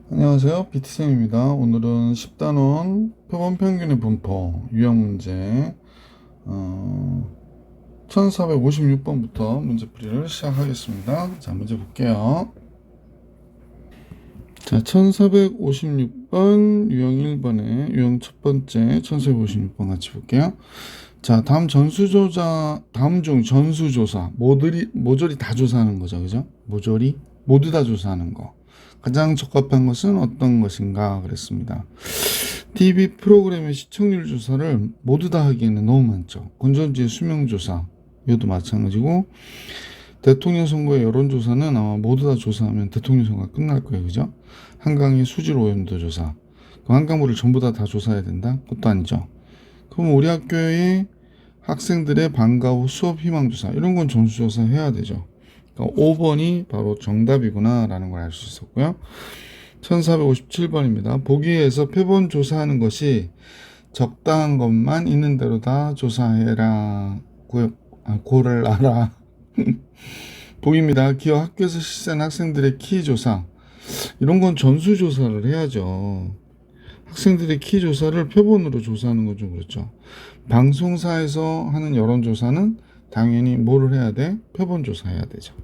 안녕하세요. BT쌤입니다. 오늘은 10단원 표본 평균의 분포 유형 문제 1456번부터 문제풀이를 시작하겠습니다. 자, 문제 볼게요. 자, 1456번 유형 1번에 유형 첫 번째 1456번 같이 볼게요. 자, 다음 중 전수조사 모조리 다 조사하는 거죠. 그죠? 모조리 모두 다 조사하는 거. 가장 적합한 것은 어떤 것인가 그랬습니다. TV 프로그램의 시청률 조사를 모두 다 하기에는 너무 많죠. 건전지의 수명 조사 이것도 마찬가지고, 대통령 선거의 여론조사는 아마 모두 다 조사하면 대통령 선거가 끝날 거예요. 그죠? 한강의 수질 오염도 조사, 그 한강물을 전부 다 조사해야 된다? 그것도 아니죠. 그럼 우리 학교의 학생들의 방과 후 수업 희망 조사, 이런 건 전수조사 해야 되죠. 5번이 바로 정답이구나 라는 걸 알 수 있었고요. 1457번입니다. 보기에서 표본 조사하는 것이 적당한 것만 있는 대로 다 조사해라. 고를 알아. 보기입니다. 기업 학교에서 실시한 학생들의 키 조사, 이런 건 전수 조사를 해야죠. 학생들의 키 조사를 표본으로 조사하는 건 좀 그렇죠. 방송사에서 하는 여론조사는 당연히 뭐를 해야 돼? 표본 조사해야 되죠.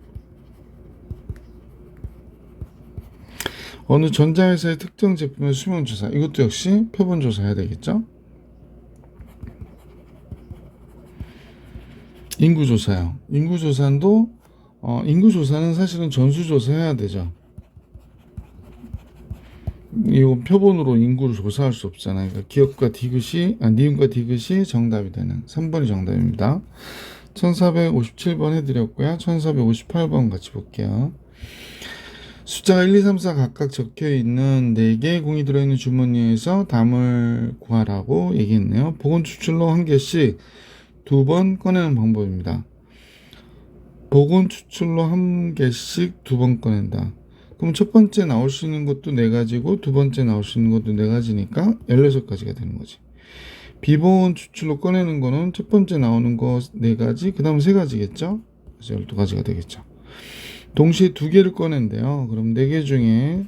어느 전자회사의 특정 제품의 수명 조사, 이것도 역시 표본 조사해야 되겠죠. 인구 조사요. 인구 조사는 사실은 전수 조사해야 되죠. 이거 표본으로 인구를 조사할 수 없잖아요. 그러니까 니은과 디귿이 정답이 되는 3번이 정답입니다. 1457번 해드렸고요. 1458번 같이 볼게요. 숫자가 1, 2, 3, 4 각각 적혀있는 4개의 공이 들어있는 주머니에서 담을 구하라고 얘기했네요. 보건 추출로 한 개씩 2번 꺼내는 방법입니다. 보건 추출로 한 개씩 2번 꺼낸다. 그럼 첫 번째 나올 수 있는 것도 4가지고 두 번째 나올 수 있는 것도 4가지니까 16가지가 되는 거지. 비보건 추출로 꺼내는 거는 첫 번째 나오는 거 4가지, 그 다음 3가지겠죠? 그래서 12가지가 되겠죠. 동시에 2개를 꺼낸대요. 그럼 4개 중에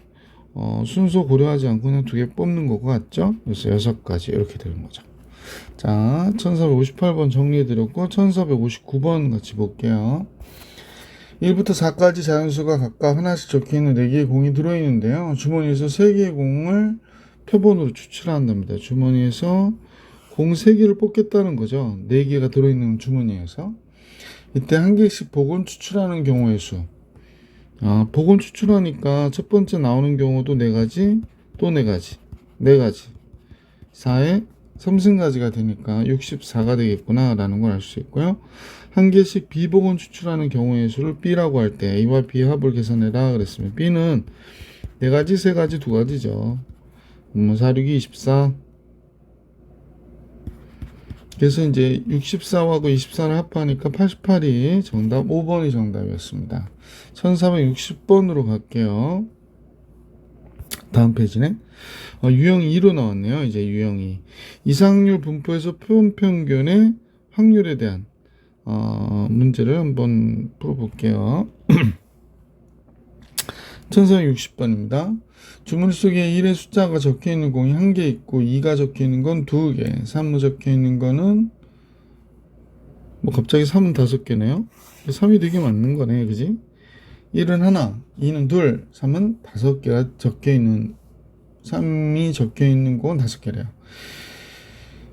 순서 고려하지 않고 그냥 2개 뽑는 거 같죠? 그래서 6가지 이렇게 되는 거죠. 자, 1458번 정리해드렸고 1459번 같이 볼게요. 1부터 4까지 자연수가 각각 하나씩 적혀있는 4개의 공이 들어있는데요. 주머니에서 3개의 공을 표본으로 추출한답니다. 주머니에서 공 3개를 뽑겠다는 거죠. 4개가 들어있는 주머니에서. 이때 한 개씩 보건 추출하는 경우의 수. 보건 추출하니까 첫 번째 나오는 경우도 4가지, 또 4가지, 4가지. 4에 3승가지가 되니까 64가 되겠구나 라는 걸 알 수 있고요. 한 개씩 비보건 추출하는 경우의 수를 B라고 할 때 A와 B의 합을 계산해라 그랬으면 B는 4가지, 3가지, 2가지죠. 4, 6이 24. 그래서 이제 64하고 24를 합하니까 88이 정답, 5번이 정답이었습니다. 1460번으로 갈게요. 다음 페이지네. 유형 2로 나왔네요. 이제 유형 2. 이상률 분포에서 표본 평균의 확률에 대한 문제를 한번 풀어볼게요. 1460번입니다. 주머니 속에 1의 숫자가 적혀있는 공이 1개 있고 2가 적혀있는 건 2개, 3이 적혀있는 거는 갑자기 3은 5개네요. 3이 되게 맞는 거네, 그지? 1은 하나, 2는 둘, 3은 5개가 적혀있는, 3이 적혀있는 공은 5개래요.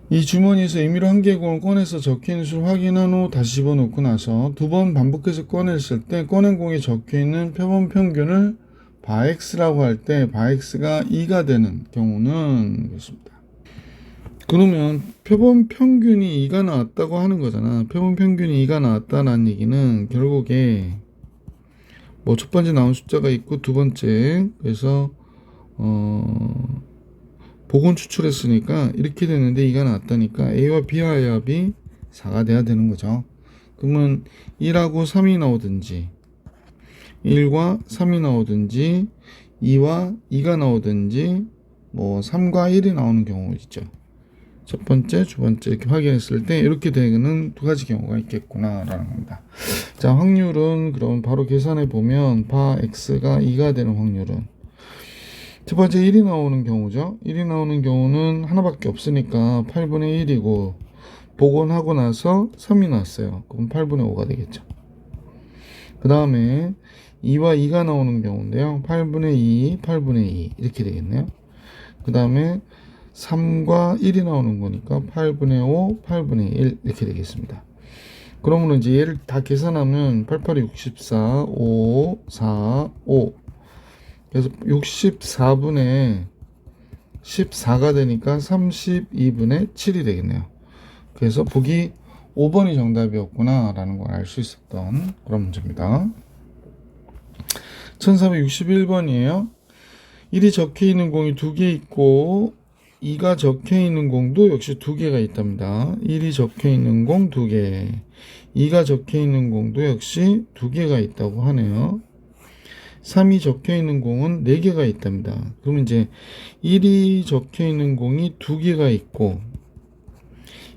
이 주머니에서 임의로 1개의 공을 꺼내서 적혀있는 수를 확인한 후 다시 집어넣고 나서 2번 반복해서 꺼냈을 때 꺼낸 공에 적혀있는 표본 평균을 바X라고 할 때 바X가 2가 되는 경우는 그렇습니다. 그러면 표본 평균이 2가 나왔다고 하는 거잖아. 표본 평균이 2가 나왔다는 얘기는 결국에 첫 번째 나온 숫자가 있고 두 번째, 그래서 보건 추출했으니까 이렇게 되는데 2가 나왔다니까 A와 B와의 합이 4가 돼야 되는 거죠. 그러면 1하고 3이 나오든지 1과 3이 나오든지 2와 2가 나오든지 3과 1이 나오는 경우 있죠. 첫 번째, 두 번째 이렇게 확인했을 때 이렇게 되는 2가지 경우가 있겠구나 라는 겁니다. 자, 확률은 그럼 바로 계산해 보면 바 x가 2가 되는 확률은, 첫 번째 1이 나오는 경우죠. 1이 나오는 경우는 하나밖에 없으니까 8분의 1이고 복원하고 나서 3이 나왔어요. 그럼 8분의 5가 되겠죠. 그 다음에 2와 2가 나오는 경우인데요. 8분의 2, 8분의 2 이렇게 되겠네요. 그 다음에 3과 1이 나오는 거니까 8분의 5, 8분의 1 이렇게 되겠습니다. 그러면 이제 얘를 다 계산하면 8, 8이 64, 5, 4, 5 그래서 64분의 14가 되니까 32분의 7이 되겠네요. 그래서 보기 5번이 정답이었구나 라는 걸 알 수 있었던 그런 문제입니다. 1461번이에요. 1이 적혀 있는 공이 2개 있고 2가 적혀 있는 공도 역시 2개가 있답니다. 1이 적혀 있는 공 2개, 2가 적혀 있는 공도 역시 2개가 있다고 하네요. 3이 적혀 있는 공은 4개가 있답니다. 그러면 이제 1이 적혀 있는 공이 2개가 있고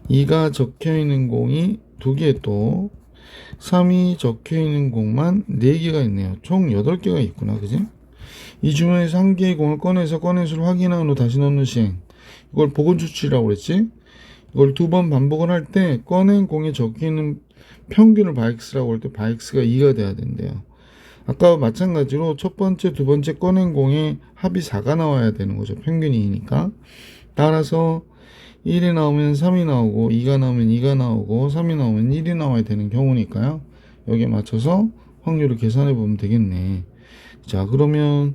2가 적혀 있는 공이 2개 또 3이 적혀 있는 공만 4개가 있네요. 총 8개가 있구나. 그지? 이 주머니에서 한 개의 공을 꺼내서 꺼낸수를 확인한 후 다시 넣는 시행. 이걸 복원 추출이라고 그랬지? 이걸 2번 반복을 할 때 꺼낸 공에 적혀 있는 평균을 바엑스라고 할 때 바엑스가 2가 돼야 된대요. 아까와 마찬가지로 첫 번째, 두 번째 꺼낸 공의 합이 4가 나와야 되는 거죠. 평균이 2니까. 따라서 1이 나오면 3이 나오고 2가 나오면 2가 나오고 3이 나오면 1이 나와야 되는 경우니까요. 여기에 맞춰서 확률을 계산해 보면 되겠네. 자, 그러면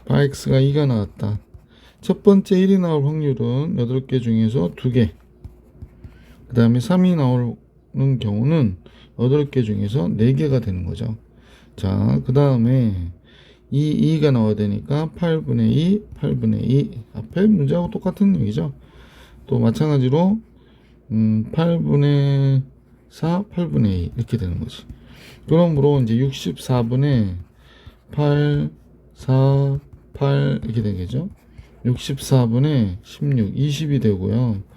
바엑스가 2가 나왔다. 첫 번째 1이 나올 확률은 8개 중에서 2개. 그 다음에 3이 나오는 경우는 8개 중에서 4개가 되는 거죠. 자, 그 다음에 2가 나와야 되니까 8분의 2, 8분의 2. 앞에 문제하고 똑같은 얘기죠. 또 마찬가지로 8분의 4, 8분의 2 이렇게 되는 거지. 그러므로 이제 64분의 8, 4, 8 이렇게 되겠죠. 64분의 16, 20이 되고요.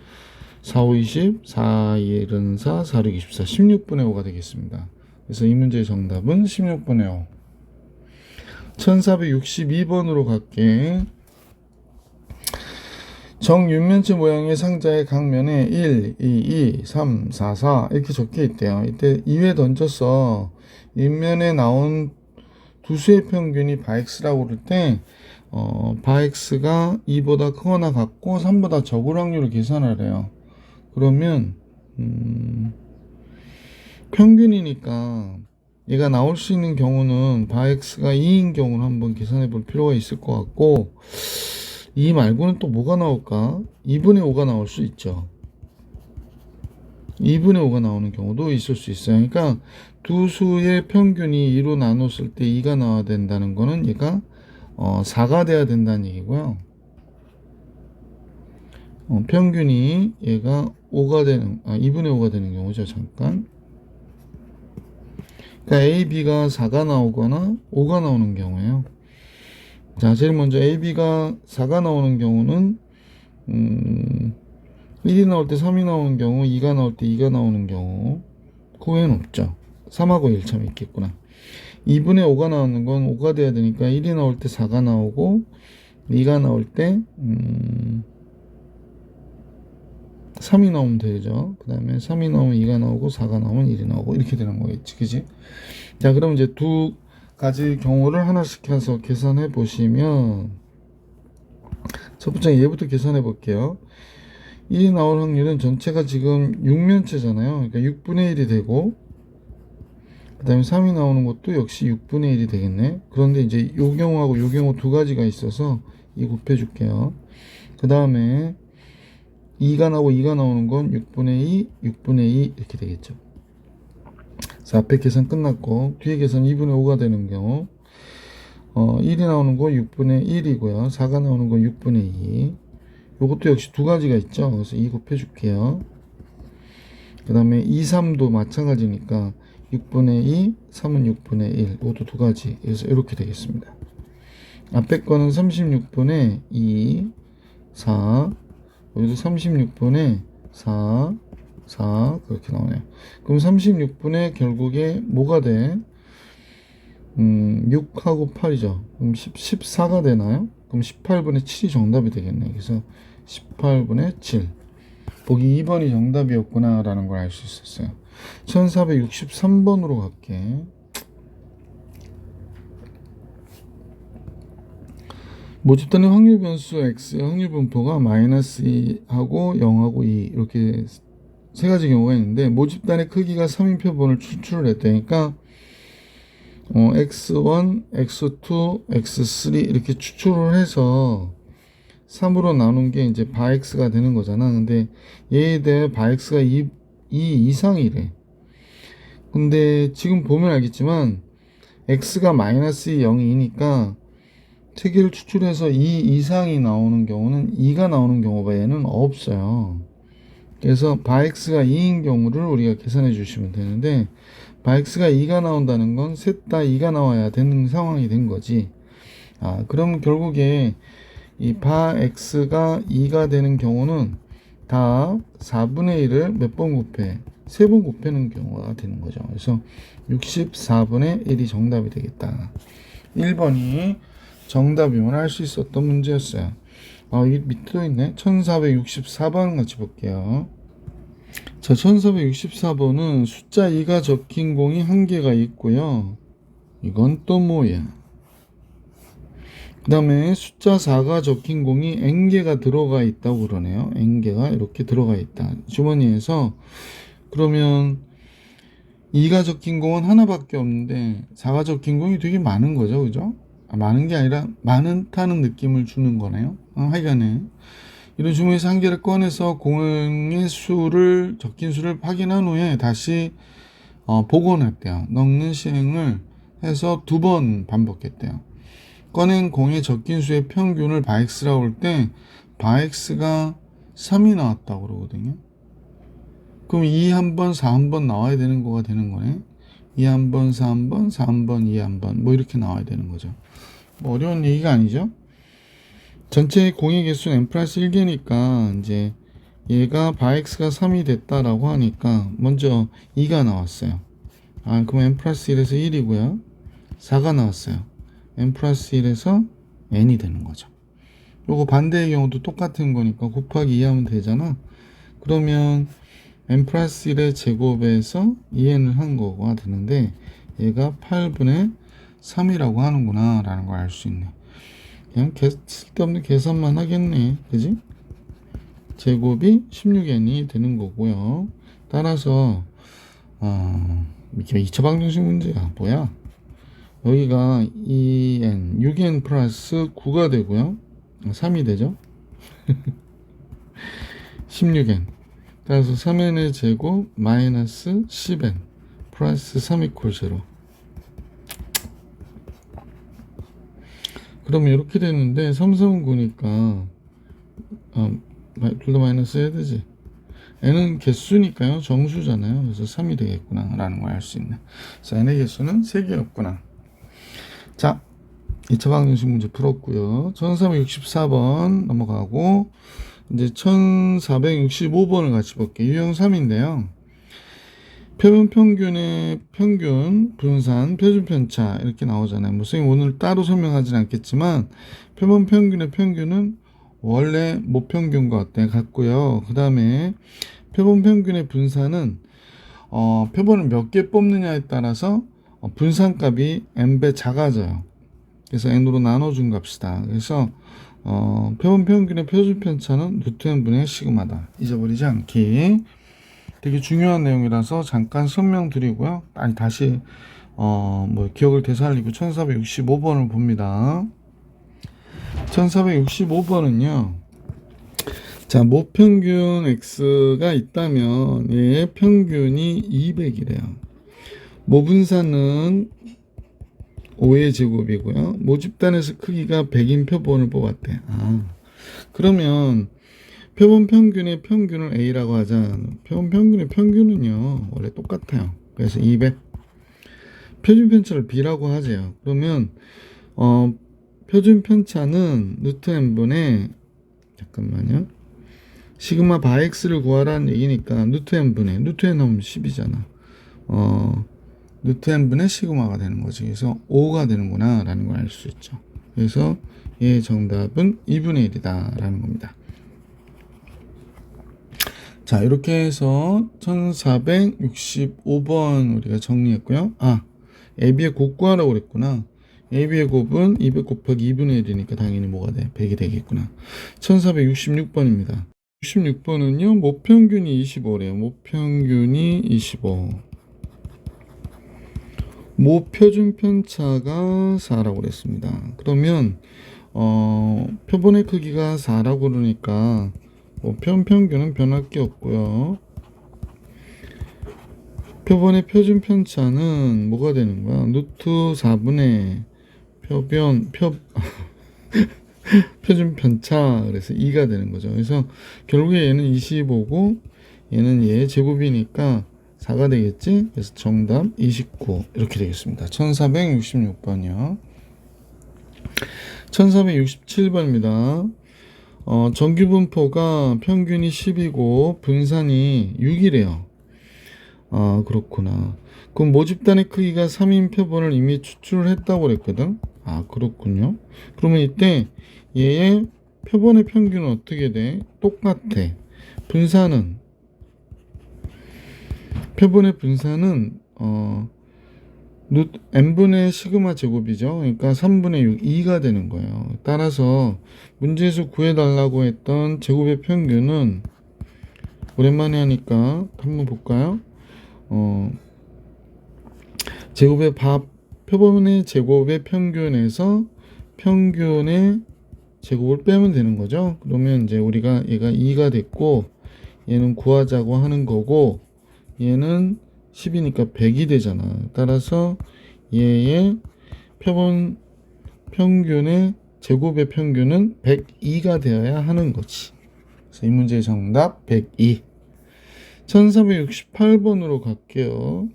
4, 5, 20, 4, 1은 4, 4, 6, 24, 16분의 5가 되겠습니다. 그래서 이 문제의 정답은 16분의 5. 1462번으로 갈게. 정육면체 모양의 상자의 각면에 1, 2, 2, 3, 4, 4 이렇게 적혀 있대요. 이때 2회 던져서 윗면에 나온 두 수의 평균이 바엑스라고 그럴 때 바엑스가 2보다 크거나 같고 3보다 적을 확률을 계산하래요. 그러면 평균이니까 얘가 나올 수 있는 경우는 바엑스가 2인 경우를 한번 계산해 볼 필요가 있을 것 같고 2 말고는 또 뭐가 나올까? 2분의 5가 나올 수 있죠. 2분의 5가 나오는 경우도 있을 수 있어요. 그러니까 두 수의 평균이 2로 나눴을 때 2가 나와야 된다는 거는 얘가 4가 돼야 된다는 얘기고요. 평균이 얘가 5가 되는 2분의 5가 되는 경우죠. 잠깐. 그러니까 A, B가 4가 나오거나 5가 나오는 경우예요. 자, 제일 먼저 A, B가 4가 나오는 경우는 1이 나올 때 3이 나오는 경우, 2가 나올 때 2가 나오는 경우, 그 외에는 없죠. 3하고 1 참 있겠구나. 2분의 5가 나오는 건 5가 돼야 되니까 1이 나올 때 4가 나오고 2가 나올 때 3이 나오면 되죠. 그 다음에 3이 나오면 2가 나오고 4가 나오면 1이 나오고 이렇게 되는 거겠지. 그지? 자, 그럼 이제 두 가지 경우를 하나씩 해서 계산해 보시면 첫 번째 얘부터 계산해 볼게요. 1이 나올 확률은 전체가 지금 6면체잖아요. 그러니까 6분의 1이 되고 그 다음에 3이 나오는 것도 역시 6분의 1이 되겠네. 그런데 이제 요 경우하고 요 경우 두 가지가 있어서 이 곱해 줄게요. 그 다음에 2가 나오고 2가 나오는 건 6분의 2, 6분의 2 이렇게 되겠죠. 자, 앞에 계산 끝났고 뒤에 계산 2분의 5가 되는 경우 1이 나오는 거 6분의 1이고요. 4가 나오는 건 6분의 2. 요것도 역시 두 가지가 있죠. 그래서 2 곱해 줄게요. 그 다음에 2, 3도 마찬가지니까 6분의 2, 3은 6분의 1. 이것도 두 가지. 그래서 이렇게 되겠습니다. 앞에 거는 36분의 2, 4. 여기도 36분의 4, 4 그렇게 나오네요. 그럼 36분의 결국에 뭐가 돼? 6하고 8이죠. 그럼 14가 되나요? 그럼 18분의 7이 정답이 되겠네. 그래서 18분의 7. 보기 2번이 정답이었구나 라는 걸 알 수 있었어요. 1463번으로 갈게. 모집단의 확률 변수 x의 확률 분포가 마이너스 2하고 0하고 2 이렇게 세 가지 경우가 있는데, 모집단의 크기가 3인 표본을 추출을 했다니까 x1, x2, x3 이렇게 추출을 해서 3으로 나눈 게 이제 바x가 되는 거잖아. 근데 얘에 대해 바x가 2 이상이래. 근데 지금 보면 알겠지만 x가 마이너스 0이니까 세 개를 추출해서 2 이상이 나오는 경우는 2가 나오는 경우가 얘는 없어요. 그래서 바x가 2인 경우를 우리가 계산해 주시면 되는데, 바x가 2가 나온다는 건 셋 다 2가 나와야 되는 상황이 된 거지. 그럼 결국에 이 바x가 2가 되는 경우는 다 4분의 1을 몇 번 곱해? 3번 곱해는 경우가 되는 거죠. 그래서 64분의 1이 정답이 되겠다. 1번이 정답이면 할 수 있었던 문제였어요. 여기 밑에도 있네. 1464번 같이 볼게요. 자, 1464번은 숫자 2가 적힌 공이 1개가 있고요. 이건 또 뭐야? 그 다음에 숫자 4가 적힌 공이 n개가 들어가 있다고 그러네요. n개가 이렇게 들어가 있다. 주머니에서. 그러면 2가 적힌 공은 하나밖에 없는데 4가 적힌 공이 되게 많은 거죠. 그죠? 많은 게 아니라 많다는 느낌을 주는 거네요. 하여간에 이런 주머니에서 한 개를 꺼내서 공의 수를, 적힌 수를 확인한 후에 다시 복원했대요. 넣는 시행을 해서 2번 반복했대요. 꺼낸 공의 적힌 수의 평균을 바x라고 할 때 바x가 3이 나왔다고 그러거든요. 그럼 2 한 번, 4 한 번 나와야 되는 거가 되는 거네. 2 한 번, 4 한 번, 4 한 번, 2 한 번 뭐 이렇게 나와야 되는 거죠. 뭐 어려운 얘기가 아니죠. 전체 공의 개수는 n 플러스 1개니까 이제 얘가 바x가 3이 됐다라고 하니까 먼저 2가 나왔어요. 그럼 n 플러스 1에서 1이고요. 4가 나왔어요. n 플러스 1에서 n이 되는 거죠. 요거 반대의 경우도 똑같은 거니까 곱하기 2 하면 되잖아. 그러면 n 플러스 1의 제곱에서 2n을 한 거가 되는데 얘가 8분의 3이라고 하는구나 라는 걸 알 수 있네. 그냥 쓸데없는 계산만 하겠네. 그지? 제곱이 16n이 되는 거고요. 따라서 이게 2차 방정식 문제야. 뭐야? 여기가 2n, 6n 플러스 9가 되고요. 3이 되죠? 16n. 따라서 3n의 제곱 마이너스 10n 플러스 3 이퀄 0. 그러면 이렇게 되는데 3, 3, 9니까 둘 다 마이너스 해야 되지. n은 개수니까요. 정수잖아요. 그래서 3이 되겠구나 라는 걸 알 수 있네. 그래서 n의 개수는 3개였구나. 자, 2차 방정식 문제 풀었고요. 1364번 넘어가고 이제 1465번을 같이 볼게요. 유형 3인데요. 표본 평균의 평균, 분산, 표준 편차 이렇게 나오잖아요. 선생님 오늘 따로 설명하진 않겠지만 표본 평균의 평균은 원래 모평균과 같고요. 그 다음에 표본 평균의 분산은 표본을 몇 개 뽑느냐에 따라서 분산값이 n배 작아져요. 그래서 n으로 나눠준 값이다. 그래서 표본 평균의 표준 편차는 루트 n분의 시그마다. 잊어버리지 않기. 되게 중요한 내용이라서 잠깐 설명드리고요. 다시 기억을 되살리고 1465번을 봅니다. 1465번은요. 자, 모평균 x가 있다면 얘의 평균이 200이래요. 모분산은 5의 제곱이고요. 모집단에서 크기가 100인 표본을 뽑았대. 그러면 표본 평균의 평균을 A라고 하자. 표본 평균의 평균은요 원래 똑같아요. 그래서 200. 표준 편차를 B라고 하죠. 그러면 표준 편차는 루트 n분의 잠깐만요. 시그마 바x를 구하라는 얘기니까 루트 n분의 루트 n 하면 10이잖아. 루트 n분의 시그마가 되는 거지. 그래서 5가 되는구나 라는 걸 알 수 있죠. 그래서 얘의 정답은 2분의 1이다 라는 겁니다. 자, 이렇게 해서 1465번 우리가 정리했고요. AB의 곱 구하라고 그랬구나. AB의 곱은 200 곱하기 2분의 1이니까 당연히 뭐가 돼? 100이 되겠구나. 1466번입니다. 66번은요, 모평균이 25래요. 모평균이 25. 모표준 편차가 4라고 그랬습니다. 그러면 표본의 크기가 4라고 그러니까 평균은 변할 게 없고요. 표본의 표준 편차는 뭐가 되는 거야? 루트 4분의 표준 편차, 그래서 2가 되는 거죠. 그래서 결국에 얘는 25고 얘는 얘의 제곱이니까 4가 되겠지? 그래서 정답 29 이렇게 되겠습니다. 1466번이요. 1467번입니다. 정규분포가 평균이 10이고 분산이 6이래요. 그렇구나. 그럼 모집단의 크기가 3인 표본을 이미 추출을 했다고 그랬거든. 그렇군요. 그러면 이때 얘의 표본의 평균은 어떻게 돼? 똑같아. 분산은 표본의 분산은 n분의 시그마 제곱이죠. 그러니까 3분의 6, 2가 되는 거예요. 따라서 문제에서 구해달라고 했던 제곱의 평균은 오랜만에 하니까 한번 볼까요? 표본의 제곱의 평균에서 평균의 제곱을 빼면 되는 거죠. 그러면 이제 우리가 얘가 2가 됐고 얘는 구하자고 하는 거고 얘는 10이니까 100이 되잖아. 따라서 얘의 표본 평균의 제곱의 평균은 102가 되어야 하는 거지. 그래서 이 문제의 정답 102. 1468번으로 갈게요.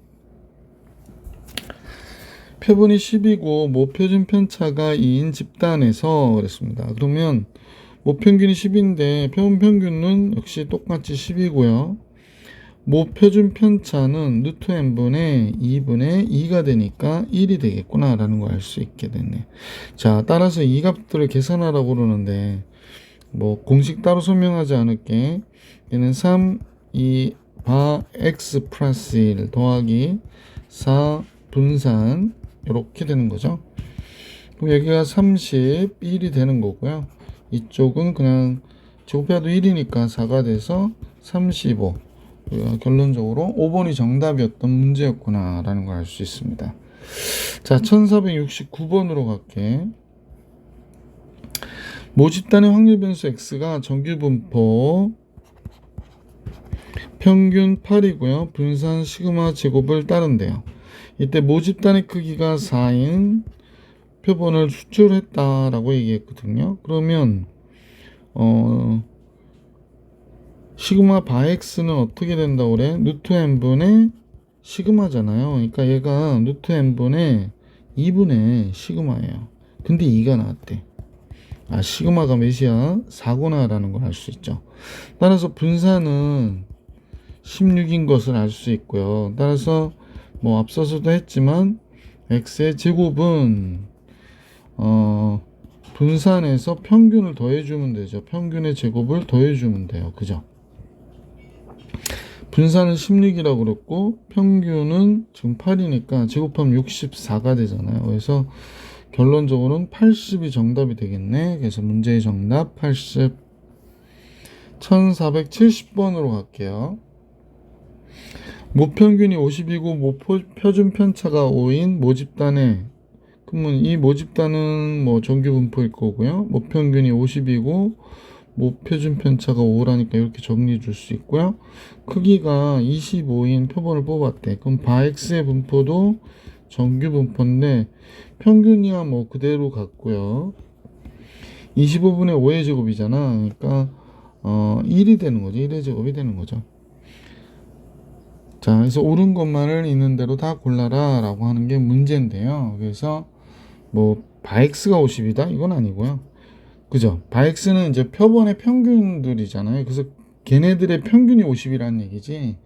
표본이 10이고 모표준 편차가 2인 집단에서 그랬습니다. 그러면 모평균이 10인데 표본 평균은 역시 똑같이 10이고요. 모표준 편차는 루트 n분의 2분의 2가 되니까 1이 되겠구나 라는 걸 알 수 있게 됐네. 자, 따라서 이 값들을 계산하라고 그러는데 뭐 공식 따로 설명하지 않을게. 얘는 3, 2, 바 x 플러스 1 더하기 4 분산 이렇게 되는 거죠. 그럼 여기가 31이 되는 거고요. 이쪽은 그냥 제곱해도 1이니까 4가 돼서 35. 결론적으로 5번이 정답이었던 문제였구나 라는 걸 알 수 있습니다. 자, 1469번으로 갈게. 모집단의 확률 변수 x가 정규분포 평균 8이고요. 분산 시그마 제곱을 따른대요. 이때 모집단의 크기가 4인 표본을 추출했다라고 얘기했거든요. 그러면 시그마 바 x는 어떻게 된다고 그래? 루트 n분의 시그마잖아요. 그러니까 얘가 루트 n분의 2분의 시그마예요. 근데 2가 나왔대. 시그마가 몇이야? 4구나 라는 걸 알 수 있죠. 따라서 분산은 16인 것을 알 수 있고요. 따라서 뭐 앞서서도 했지만 x의 제곱은 분산해서 평균을 더해주면 되죠. 평균의 제곱을 더해주면 돼요. 그죠? 분산은 16이라고 그랬고 평균은 지금 8이니까 제곱하면 64가 되잖아요. 그래서 결론적으로는 80이 정답이 되겠네. 그래서 문제의 정답 80. 1470번으로 갈게요. 모평균이 50이고 모표준 편차가 5인 모집단에, 그러면 이 모집단은 뭐 정규분포일 거고요. 모평균이 50이고 모표준 편차가 5라니까 이렇게 정리해 줄 수 있고요. 크기가 25인 표본을 뽑았대. 그럼 바X의 분포도 정규분포인데 평균이야 뭐 그대로 같고요. 25분의 5의 제곱이잖아. 그러니까 1이 되는 거죠. 1의 제곱이 되는 거죠. 자, 그래서 옳은 것만을 있는 대로 다 골라라 라고 하는 게 문제인데요. 그래서 뭐 바X가 50이다? 이건 아니고요. 그죠? 바X는 이제 표본의 평균들이잖아요. 그래서 걔네들의 평균이 50이라는 얘기지.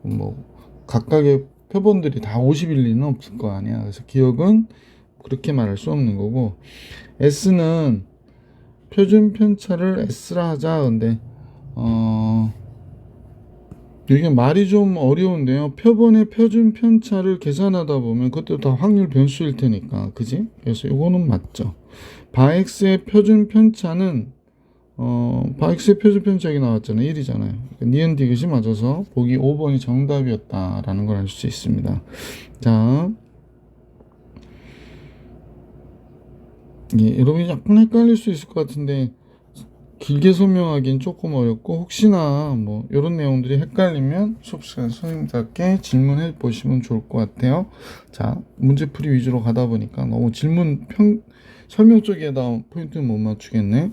뭐 각각의 표본들이 다 50일 리는 없을 거 아니야. 그래서 기억은 그렇게 말할 수 없는 거고, S는 표준 편차를 S라 하자. 근데 이게 말이 좀 어려운데요. 표본의 표준 편차를 계산하다 보면 그것도 다 확률 변수일 테니까, 그지? 그래서 이거는 맞죠. 바엑스의 표준 편차는 바엑스의 표준 편차가 나왔잖아요. 1이잖아요. 니은 디귿이 맞아서 보기 5번이 정답이었다라는 걸 알 수 있습니다. 자, 여러분이 약간 헷갈릴 수 있을 것 같은데 길게 설명하기는 조금 어렵고, 혹시나 뭐 이런 내용들이 헷갈리면 수업 시간 선생님들께 질문해 보시면 좋을 것 같아요. 자, 문제풀이 위주로 가다 보니까 너무 설명 쪽에다 포인트는 못 맞추겠네.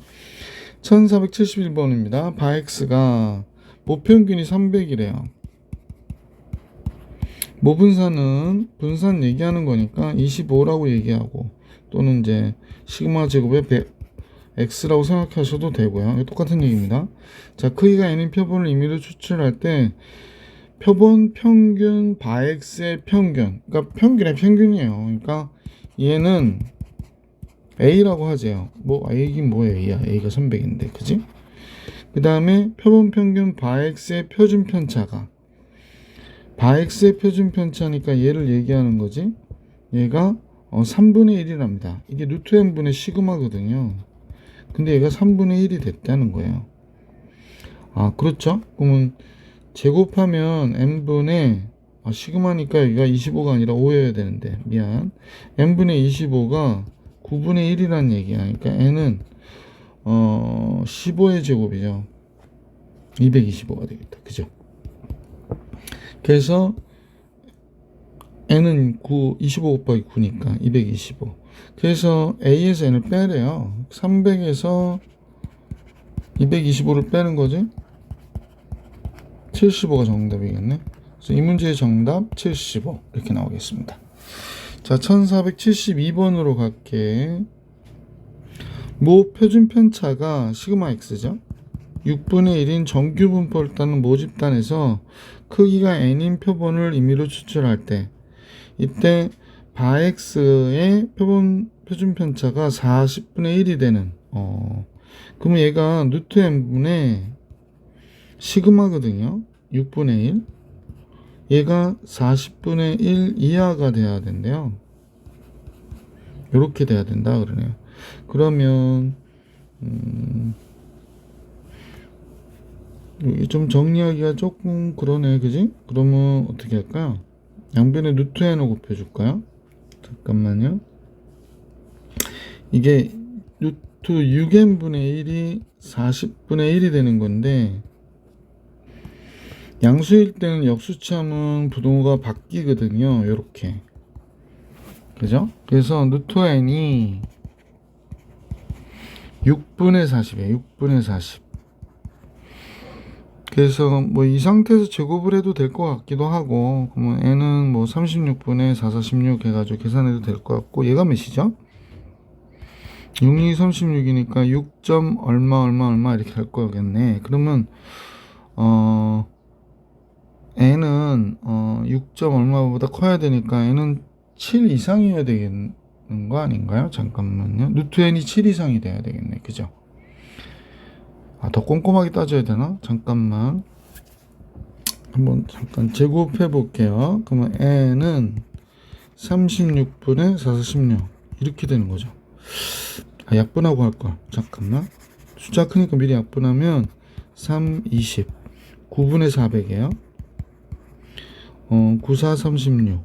1471번입니다. 바엑스가 모평균이 300이래요. 모분사는 분산 얘기하는 거니까 25라고 얘기하고, 또는 이제 시그마 제곱의 X라고 생각하셔도 되고요. 똑같은 얘기입니다. 자, 크기가 N인 표본을 임의로 추출할 때 표본 평균 바엑스의 평균, 그러니까 평균의 평균이에요. 그러니까 얘는 A라고 하죠. 뭐 A긴 뭐예요? A야. A가 300인데, 그지? 그 다음에 표본 평균 바엑스의 표준 편차가, 바엑스의 표준 편차니까 얘를 얘기하는 거지. 얘가 3분의 1이랍니다. 이게 루트 n분의 시그마거든요. 근데 얘가 3분의 1이 됐다는 거예요. 아, 그렇죠? 그러면 제곱하면 n분의 시그마니까 여기가 25가 아니라 5여야 되는데, 미안. n분의 25가 9분의 1이라는 얘기야. 그러니까 n은 15의 제곱이죠. 225가 되겠다. 그죠? 그래서 n은 25 곱하기 9니까 225. 그래서 a에서 n을 빼래요. 300에서 225를 빼는 거지. 75가 정답이겠네. 그래서 이 문제의 정답 75 이렇게 나오겠습니다. 자, 1472번으로 갈게. 모 표준 편차가 시그마 x죠. 6분의 1인 정규 분포를 따는 모집단에서 크기가 n인 표본을 임의로 추출할 때, 이때 바엑스의 표준 편차가 40분의 1이 되는, 그러면 얘가 루트 n분의 시그마거든요. 6분의 1. 얘가 40분의 1 이하가 돼야 된대요. 이렇게 돼야 된다 그러네요. 그러면 여기 좀 정리하기가 조금 그러네, 그지? 그러면 어떻게 할까요? 양변에 루트 n을 곱해줄까요? 잠깐만요. 이게 루트 6n분의 1이 40분의 1이 되는 건데, 양수일 때는 역수치하면 부동호가 바뀌거든요. 요렇게. 그죠? 그래서 루트 n이 6분의 40이에요. 6분의 40. 그래서 뭐 이 상태에서 제곱을 해도 될 것 같기도 하고, 그러면 n은 뭐 36분의 4, 46 해가지고 계산해도 될 것 같고, 얘가 몇이죠? 6, 2, 36이니까 6. 얼마 이렇게 할 거겠네. 그러면 n은 6. 얼마보다 커야 되니까 n은 7 이상이어야 되겠는 거 아닌가요? 잠깐만요. 루트 n이 7 이상이 돼야 되겠네. 그죠? 더 꼼꼼하게 따져야 되나? 잠깐만. 한번 잠깐 제곱해 볼게요. 그러면 n은 36분의 4, 16 이렇게 되는 거죠. 약분하고 할걸. 잠깐만. 숫자 크니까 미리 약분하면 3, 20 9분의 400이에요. 9, 4, 36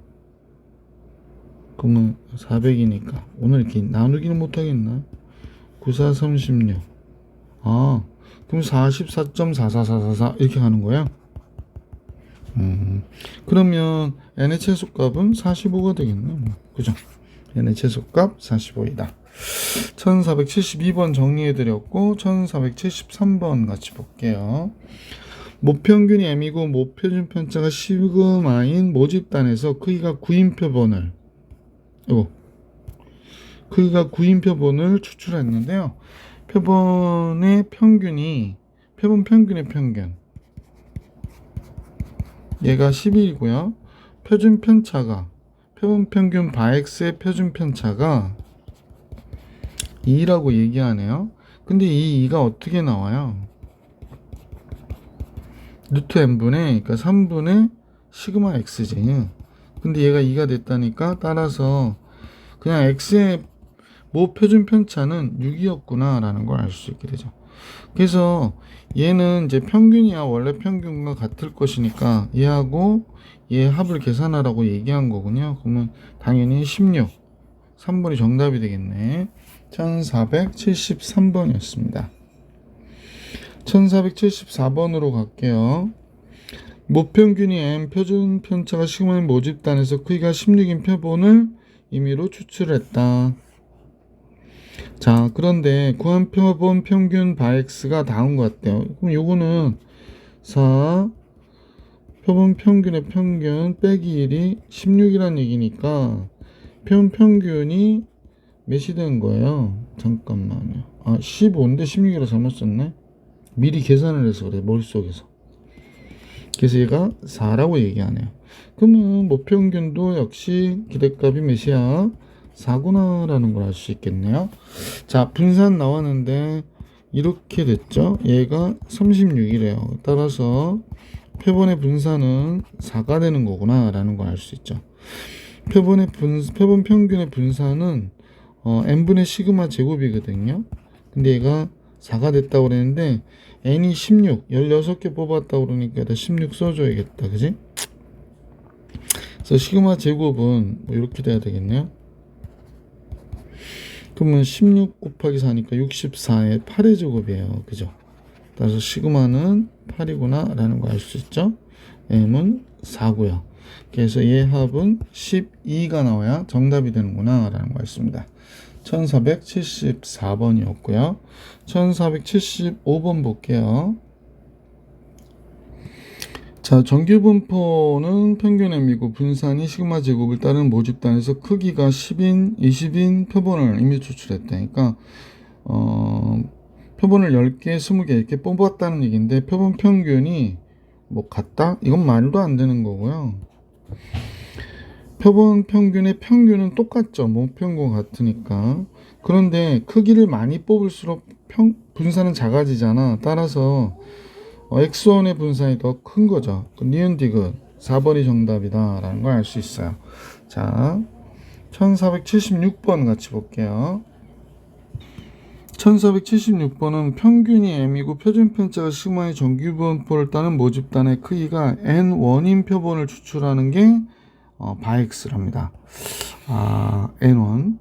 그러면 400이니까 오늘 이렇게 나누기는 못하겠나? 9, 4, 36 그럼 44.44444 이렇게 가는 거야. 그러면 n의 최소값은 45가 되겠네. 그죠? n의 최소값 45이다. 1472번 정리해드렸고, 1473번 같이 볼게요. 모평균이 m이고 모표준 편차가 시그마인 모집단에서 크기가 9인 표본을 추출했는데요. 표본 평균의 평균 얘가 10이고요. 표준 편차가 표본 평균 바X의 표준 편차가 2라고 얘기하네요. 근데 이 2가 어떻게 나와요? 루트 n분의 그러니까 3분의 시그마 x지. 근데 얘가 2가 됐다니까 따라서 그냥 x의 모 표준 편차는 6이었구나 라는 걸 알 수 있게 되죠. 그래서 얘는 이제 평균이야 원래 평균과 같을 것이니까 얘하고 얘 합을 계산하라고 얘기한 거군요. 그러면 당연히 16 3번이 정답이 되겠네. 1473번이었습니다. 1474번으로 갈게요. 모평균이 m 표준 편차가 시그마의 모집단에서 크기가 16인 표본을 임의로 추출했다. 자, 그런데 구한 표본 평균 바X가 다음과 같대요. 그럼 요거는 4 표본 평균의 평균 빼기 1이 16이란 얘기니까 표본 평균이 몇이 된 거예요? 잠깐만요. 15인데 16이라 잘못 썼네. 미리 계산을 해서 그래, 머릿속에서. 그래서 얘가 4라고 얘기하네요. 그러면 모평균도 역시 기대값이 몇이야? 4구나 라는 걸 알 수 있겠네요. 자, 분산 나왔는데 이렇게 됐죠. 얘가 36이래요. 따라서 표본의 분산은 4가 되는 거구나 라는 걸 알 수 있죠. 표본 평균의 분산은 n분의 시그마 제곱이거든요. 근데 얘가 4가 됐다고 그랬는데 n이 16, 16개 뽑았다고 그러니까 16 써줘야겠다. 그지? 그래서 시그마 제곱은 뭐 이렇게 돼야 되겠네요. 그러면 16 곱하기 4니까 64의 8의 제곱이에요. 그죠? 따라서 시그마는 8이구나 라는 거 알 수 있죠? m은 4고요. 그래서 얘 합은 12가 나와야 정답이 되는구나 라는 거 있습니다. 1474번이었고요. 1475번 볼게요. 자, 정규분포는 평균 m이고 분산이 시그마 제곱을 따른 모집단에서 크기가 10인, 20인 표본을 이미 추출했다니까 표본을 10개, 20개 이렇게 뽑았다는 얘기인데 표본 평균이 뭐 같다? 이건 말도 안 되는 거고요. 표본 평균의 평균은 똑같죠. 모평균과 같으니까. 그런데 크기를 많이 뽑을수록 분산은 작아지잖아. 따라서 x1의 분산이 더 큰 거죠. 니은 디귿 4번이 정답이다 라는 걸 알 수 있어요. 자, 1476번 같이 볼게요. 1476번은 평균이 m이고 표준 편차가 시그마의 정규분포를 따른 모집단의 크기가 n1인 표본을 추출하는 게 바X랍니다. n1.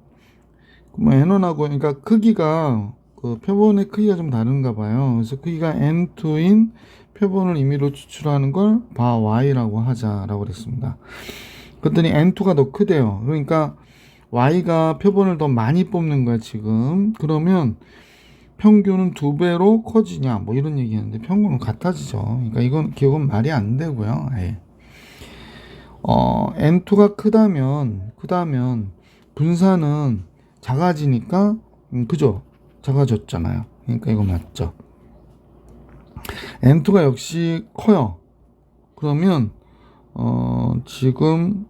뭐 n1하고 그러니까 크기가 그 표본의 크기가 좀 다른가 봐요. 그래서 크기가 n2인 표본을 임의로 추출하는 걸 y라고 하자라고 그랬습니다. 그랬더니 n2가 더 크대요. 그러니까 y가 표본을 더 많이 뽑는 거야 지금. 그러면 평균은 2배로 커지냐 뭐 이런 얘기하는데 평균은 같아지죠. 그러니까 이건 기억은 말이 안 되고요. 아예. n2가 크다면 분산은 작아지니까 그죠? 작아졌잖아요. 그러니까 이거 맞죠? n2가 역시 커요. 그러면 지금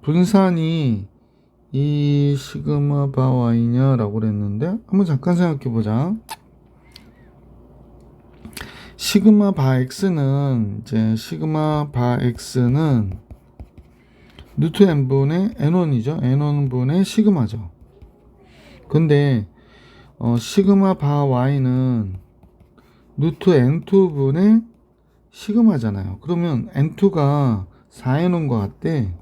분산이 이 시그마 바 y냐 라고 그랬는데 한번 잠깐 생각해 보자. 시그마 바 x는 루트 n분의 n1이죠. n1분의 시그마죠. 근데 시그마 바 y는 루트 n2분의 시그마잖아요. 그러면 n2가 4n인 것 같대.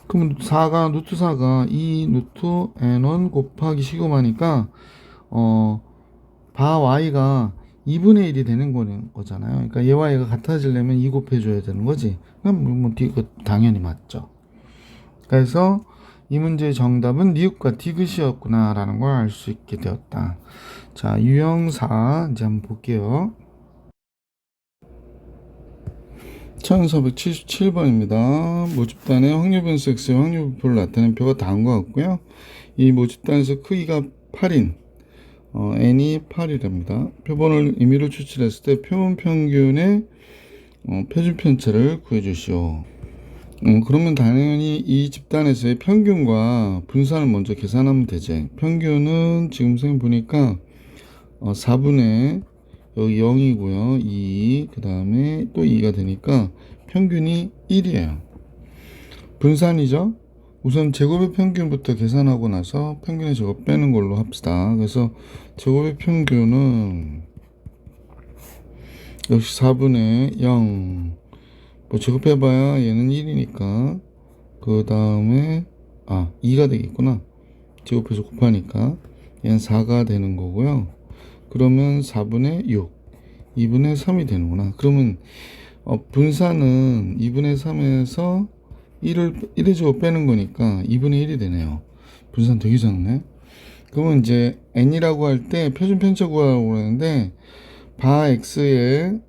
그럼 루트 4가 2 루트 n1 곱하기 시그마니까 바 y가 2분의 1이 되는 거잖아요. 그러니까 얘와 얘가 같아지려면 2 곱해줘야 되는 거지. 그럼 뭐 당연히 맞죠. 그래서 이 문제의 정답은 니은과 디귿이었구나 라는 걸 알 수 있게 되었다. 자, 유형사 이제 한번 볼게요. 1477번입니다. 모집단의 확률분수 x의 확률분포를 나타낸 표가 다음과 같고요. 이 모집단에서 크기가 8인 n이 8이랍니다. 표본을 임의로 추출했을 때 표본 평균의 표준 편차를 구해주시오. 그러면 당연히 이 집단에서의 평균과 분산을 먼저 계산하면 되지. 평균은 지금 선생님 보니까 4분의 여기 0이고요. 2, 그 다음에 또 2가 되니까 평균이 1이에요. 분산이죠. 우선 제곱의 평균부터 계산하고 나서 평균의 제곱 빼는 걸로 합시다. 그래서 제곱의 평균은 역시 4분의 0. 뭐 제곱해봐야 얘는 1이니까 그 다음에 2가 되겠구나. 제곱해서 곱하니까 얘는 4가 되는 거고요. 그러면 4분의 6, 2분의 3이 되는구나. 그러면 분산은 2분의 3에서 1의 제곱 빼는 거니까 2분의 1이 되네요. 분산 되게 작네. 그러면 이제 n이라고 할 때 표준 편차 구하라고 그러는데 바 x의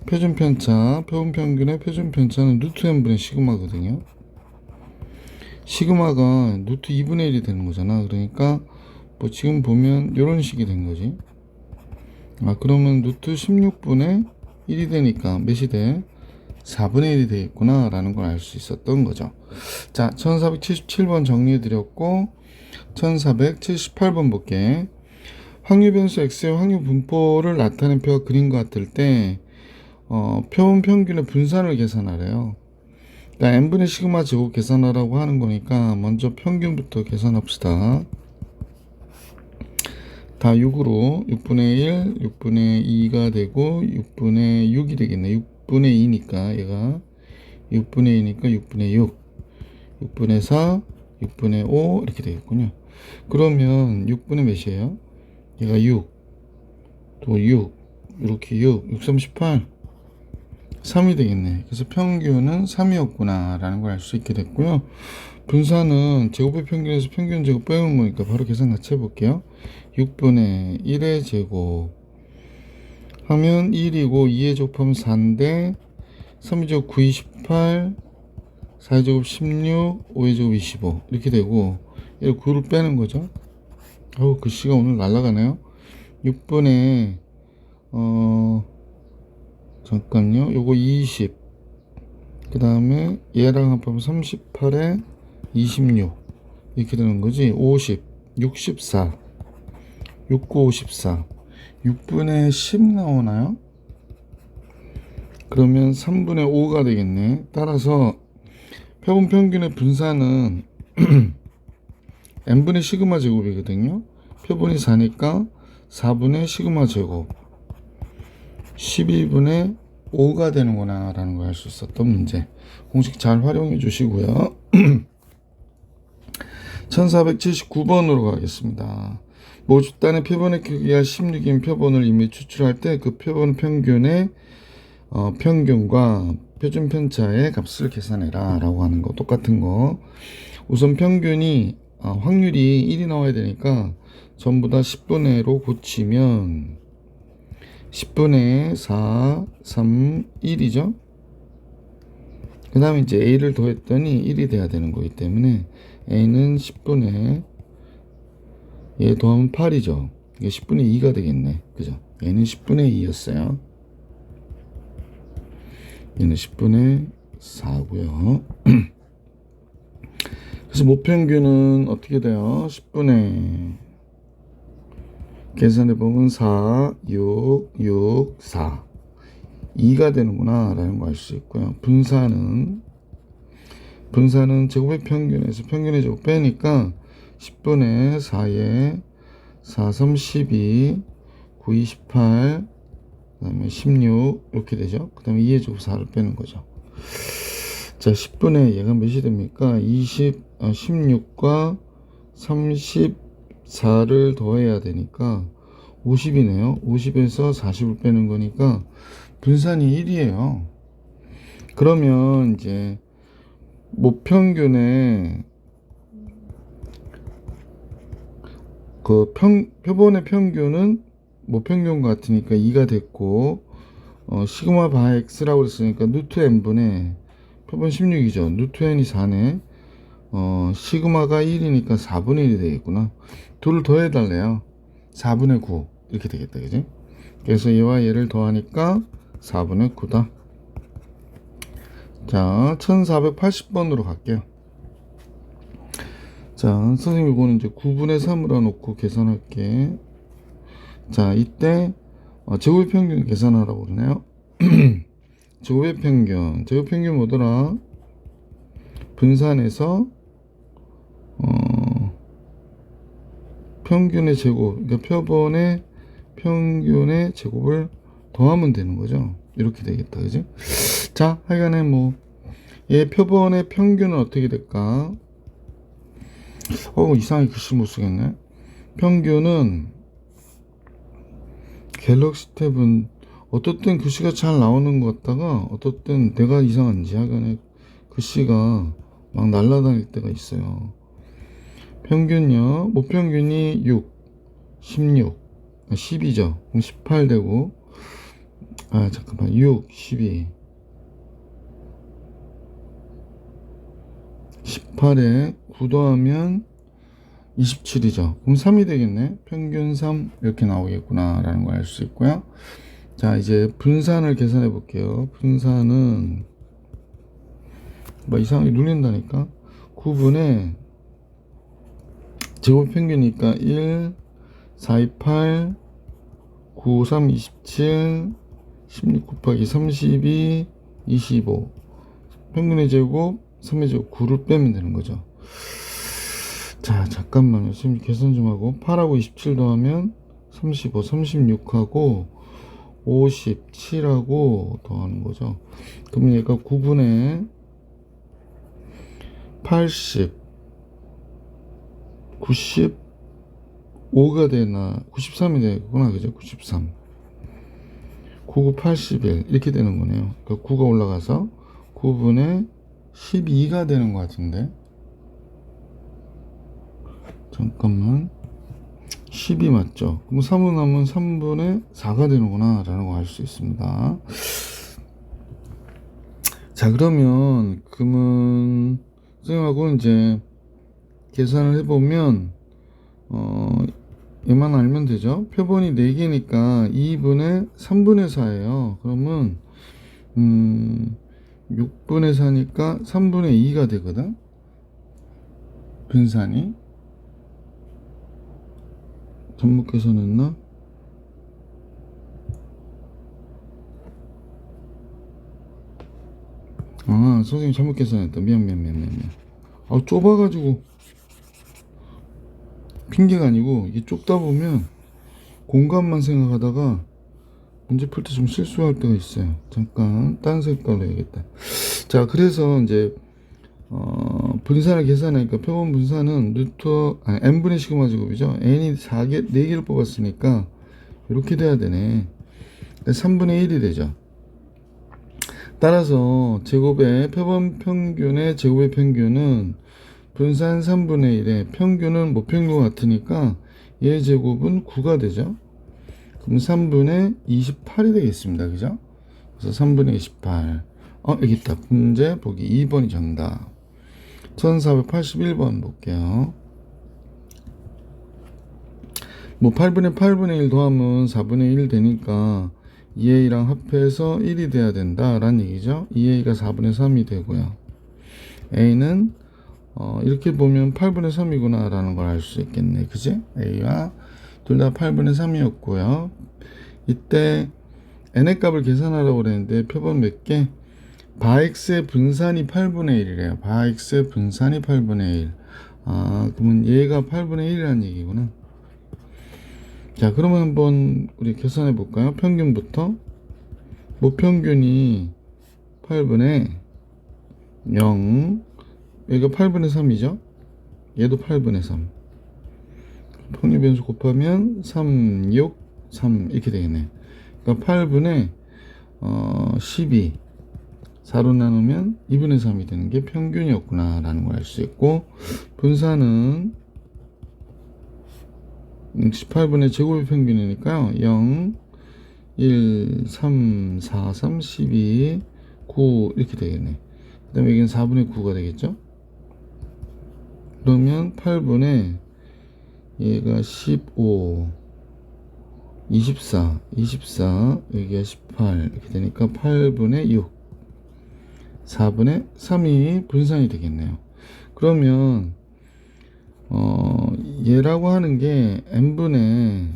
표준 편차, 표본 평균의 표준 편차는 루트 n분의 시그마거든요. 시그마가 루트 2분의 1이 되는 거잖아. 그러니까 뭐 지금 보면 이런 식이 된 거지. 그러면 루트 16분의 1이 되니까 몇이 돼? 4분의 1이 되겠구나 라는 걸 알 수 있었던 거죠. 자, 1477번 정리해 드렸고 1478번 볼게. 확률 변수 x의 확률 분포를 나타낸 표가 그림과 같을 때 표본 평균의 분산을 계산하래요. 그러니까 n분의 시그마 제곱 계산하라고 하는 거니까 먼저 평균부터 계산합시다. 다 6으로 6분의 1, 6분의 2가 되고 6분의 6이 되겠네. 6분의 2니까 얘가 6분의 2니까 6분의 6, 6분의 4, 6분의 5 이렇게 되겠군요. 그러면 6분의 몇이에요? 얘가 6, 또 6, 이렇게 6, 6, 3, 18, 3이 되겠네. 그래서 평균은 3이었구나 라는 걸 알 수 있게 됐고요. 분산은 제곱의 평균에서 평균 제곱 빼는 거니까 바로 계산 같이 해볼게요. 6분의 1의 제곱 하면 1이고 2의 제곱하면 4인데 3의 제곱 9, 28, 4의 제곱 16, 5의 제곱 25 이렇게 되고 얘를 9를 빼는 거죠. 글씨가 오늘 날아가네요. 6분의 잠깐요. 요거 20. 그 다음에 얘랑 합하면 38에 26. 이렇게 되는 거지. 50, 64, 69, 54. 6분의 10 나오나요? 그러면 3분의 5가 되겠네. 따라서 표본 평균의 분산은 n분의 시그마 제곱이거든요. 표본이 4니까 4분의 시그마 제곱 12분의 5가 되는구나 라는 걸 알 수 있었던 문제. 공식 잘 활용해 주시고요. 1479번으로 가겠습니다. 모집단의 표본의 크기가 16인 표본을 이미 추출할 때 그 표본 평균의 평균과 표준 편차의 값을 계산해라 라고 하는 거 똑같은 거. 우선 평균이 확률이 1이 나와야 되니까 전부 다 10분의로 고치면 10분의 4, 3, 1이죠. 그 다음에 이제 a를 더했더니 1이 돼야 되는 거기 때문에 a는 10분의 얘 더하면 8이죠. 이게 10분의 2가 되겠네. 그죠? 얘는 10분의 2였어요. 얘는 10분의 4고요. 그래서 모평균은 어떻게 돼요? 10분의 계산해보면 4, 6, 6, 4 2가 되는구나 라는 걸 알 수 있고요. 분산은 제곱의 평균에서 평균의 제곱 빼니까 10분의 4에 4, 3, 12, 9, 28, 그 다음에 16 이렇게 되죠. 그 다음에 2의 제곱 4를 빼는 거죠. 자, 10분의 얘가 몇이 됩니까? 16과 34를 더해야 되니까 50이네요. 50에서 40을 빼는 거니까 분산이 1이에요. 그러면 이제 모평균의 그 표본의 평균은 모평균 같으니까 2가 됐고 시그마 바 x라고 그랬으니까 루트 n분의 표본 16이죠. 루트 n이 4네. 시그마가 1이니까 4분의 1이 되겠구나. 둘을 더해달래요. 4분의 9 이렇게 되겠다. 그지? 그래서 얘와 얘를 더하니까 4분의 9다. 자, 1480번으로 갈게요. 자, 선생님 이거는 이제 9분의 3으로 놓고 계산할게. 자, 이때 제곱의 평균 계산하라고 그러네요. 제곱의 평균 뭐더라? 분산해서 평균의 제곱, 그러니까 표본의 평균의 제곱을 더하면 되는 거죠. 이렇게 되겠다, 그지? 자, 하여간에 뭐, 얘 표본의 평균은 어떻게 될까? 이상하게 글씨 못 쓰겠네. 평균은 갤럭시 탭은 어떨 땐 글씨가 잘 나오는 것 같다가 어떨 땐 내가 이상한지 하여간에 글씨가 막 날아다닐 때가 있어요. 평균요, 모평균이 6, 16, 12죠. 그럼 18 되고, 잠깐만, 6, 12. 18에 9 더하면 27이죠. 그럼 3이 되겠네. 평균 3 이렇게 나오겠구나 라는 걸 알 수 있고요. 자, 이제 분산을 계산해 볼게요. 분산은 뭐 이상하게 눌린다니까. 9분의 제곱 평균이니까 1, 4, 2, 8, 9, 3, 27, 16 곱하기 32, 25. 평균의 제곱, 3의 제곱 9를 빼면 되는 거죠. 자, 잠깐만요. 지금 계산 좀 하고 8하고 27 더하면 35, 36하고 57하고 더하는 거죠. 그럼 얘가 9분의 80, 95가 되나 93이 되겠구나, 그죠? 93, 99, 81 이렇게 되는 거네요. 그러니까 9가 올라가서 9분의 12가 되는 것 같은데, 잠깐만, 10이 맞죠? 그럼 3은 하면 3분의 4가 되는구나 라는 거 알 수 있습니다. 자, 그러면 선생님하고 이제 계산을 해보면 얘만 알면 되죠. 표본이 4개니까 2분의 3분의 4예요. 그러면 6분의 4니까 3분의 2가 되거든, 분산이. 잘못 계산했나? 선생님 잘못 계산했다. 미안. 좁아가지고. 핑계가 아니고 이게 좁다 보면 공간만 생각하다가 문제 풀 때 좀 실수할 때가 있어요. 잠깐 딴 색깔로 해야겠다. 자, 그래서 이제 분산을 계산하니까 표본 분산은 n분의 시그마 제곱이죠. n이 4개를 뽑았으니까 이렇게 돼야 되네. 3분의 1이 되죠. 따라서 제곱의 표본 평균의 제곱의 평균은 분산 3분의 1에 평균은 모평균 같으니까 얘 제곱은 9가 되죠. 그럼 3분의 28이 되겠습니다. 그죠? 그래서 3분의 28. 여기 있다. 문제 보기 2번이 정답. 1481번 볼게요. 뭐 8분의 1 더하면 4분의 1 되니까 2a랑 합해서 1이 돼야 된다 라는 얘기죠. 2a가 4분의 3이 되고요. a는 이렇게 보면 8분의 3이구나 라는 걸 알 수 있겠네. 그지? a와 둘 다 8분의 3이었고요. 이때 n의 값을 계산하라고 그랬는데 표본 몇 개? 바x의 분산이 8분의 1이래요. 바x의 분산이 8분의 1. 그러면 얘가 8분의 1이라는 얘기구나. 자, 그러면 한번 우리 계산해 볼까요? 평균부터. 모평균이 8분의 0, 여기가 8분의 3이죠. 얘도 8분의 3. 폭리변수 곱하면 3, 6, 3 이렇게 되겠네. 그러니까 8분의 12, 4로 나누면 2분의 3이 되는 게 평균이었구나 라는 걸 알 수 있고, 분산은 18분의 제곱의 평균이니까요. 0, 1, 3, 4, 3, 12, 9 이렇게 되겠네. 그 다음에 여기는 4분의 9가 되겠죠. 그러면 8분의 얘가 15, 24, 여기가 18 이렇게 되니까 8분의 6, 4분의 3이 분산이 되겠네요. 그러면 얘라고 하는 게 n분의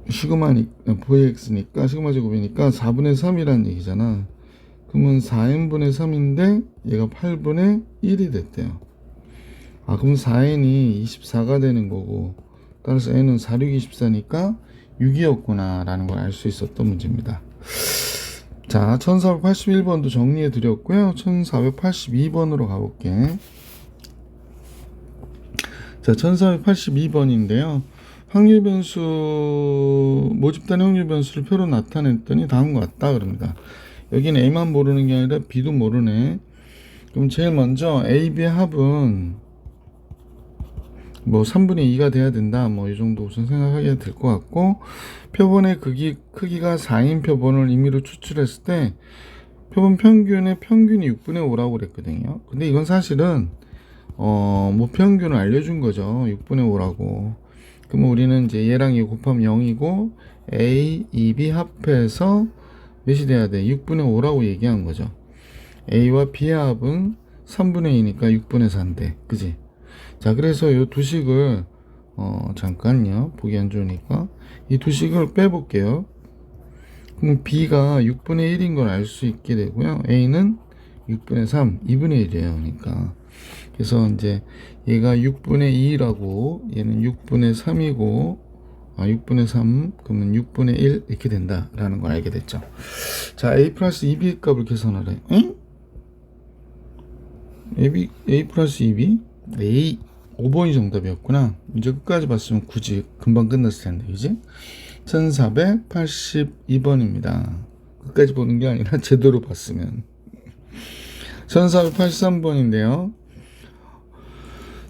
시그마 vx니까 시그마 제곱이니까 4분의 3이라는 얘기잖아. 그러면 4n분의 3인데 얘가 8분의 1이 됐대요. 그럼 4n이 24가 되는 거고, 따라서 n은 4, 6, 24니까 6이었구나 라는 걸 알 수 있었던 문제입니다. 자, 1481번도 정리해 드렸고요. 1482번으로 가볼게. 자, 1482번인데요. 확률 변수, 모집단 확률 변수를 표로 나타냈더니 다음과 같다 그럽니다. 여기는 A만 모르는 게 아니라 B도 모르네. 그럼 제일 먼저 A, B의 합은 뭐 3분의 2가 돼야 된다. 뭐 이 정도 우선 생각하게 될 것 같고, 표본의 크기가 4인 표본을 임의로 추출했을 때 표본 평균의 평균이 6분의 5라고 그랬거든요. 근데 이건 사실은 뭐 평균을 알려준 거죠. 6분의 5라고. 그러면 우리는 이제 얘랑 얘 곱하면 0이고 A, 2B 합해서 몇이 돼야 돼? 6분의 5라고 얘기한 거죠. A와 B의 합은 3분의 2니까 6분의 4인데, 그지? 자, 그래서 이 두 식을 잠깐요. 보기 안 좋으니까 이 두 식을 빼볼게요. 그럼 B가 6분의 1인 걸 알 수 있게 되고요. A는 6분의 3, 2분의 1이에요. 그러니까 그래서 이제 얘가 6분의 2라고 얘는 6분의 3이고 6분의 3 그러면 6분의 1 이렇게 된다라는 걸 알게 됐죠. 자, A 플러스 2B 값을 계산하래. 응? A 플러스 2B? A 5번이 정답이었구나. 이제 끝까지 봤으면 굳이 금방 끝났을 텐데, 그지? 1482번입니다. 끝까지 보는 게 아니라 제대로 봤으면. 1483번인데요.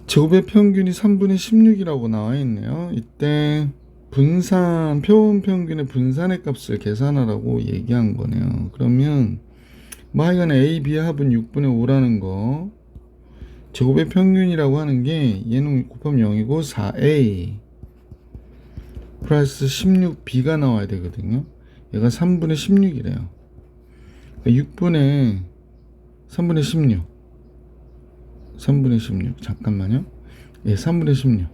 제곱의 평균이 3분의 16이라고 나와 있네요. 이때 표본 평균의 분산의 값을 계산하라고 얘기한 거네요. 그러면 뭐 하여간 A, B의 합은 6분의 5라는 거, 제곱의 평균이라고 하는 게 얘는 곱하면 0이고 4A 플러스 16B가 나와야 되거든요. 얘가 3분의 16이래요. 6분의 3분의 16 3분의 16 잠깐만요. 예, 3분의 16.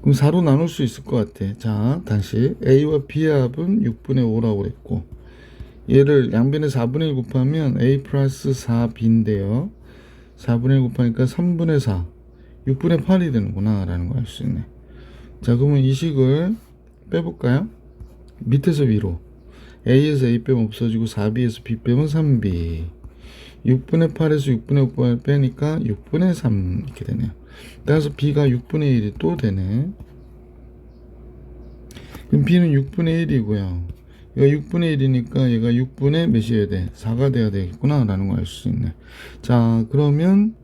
그럼 4로 나눌 수 있을 것 같아. 자, 다시 A와 B의 합은 6분의 5라고 그랬고, 얘를 양변에 4분의 1 곱하면 A 플러스 4B인데요. 4분의 1 곱하니까 3분의 4, 6분의 8이 되는구나 라는 걸 알 수 있네. 자, 그러면 이 식을 빼볼까요? 밑에서 위로 A에서 A 빼면 없어지고 4B에서 B 빼면 3B, 6분의 8에서 6분의 5를 빼니까 6분의 3 이렇게 되네요. 따라서 B가 6분의 1이 또 되네. 그럼 B는 6분의 1이고요. 얘가 6분의 1이니까 얘가 6분의 몇이어야 돼? 4가 돼야 되겠구나 라는 걸 알 수 있네. 자, 그러면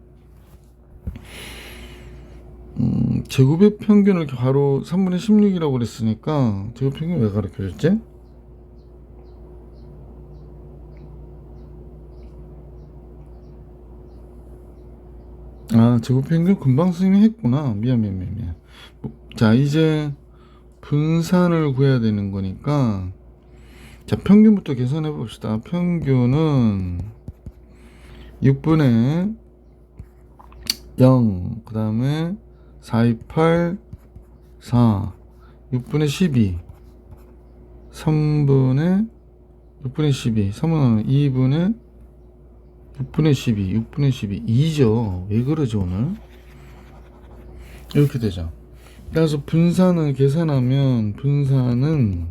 제곱의 평균을 바로 3분의 16이라고 그랬으니까 제곱 평균 왜 가르쳐줬지? 제곱 평균 금방 선생님이 했구나. 미안. 자, 이제 분산을 구해야 되는 거니까, 자, 평균부터 계산해 봅시다. 평균은 6분의 0, 그 다음에 4, 2, 8, 4, 6분의 12, 3분의 6분의 12, 3분의 2분의 6분의 12, 6분의 12, 2죠. 왜 그러지 오늘? 이렇게 되죠. 그래서 분산을 계산하면 분산은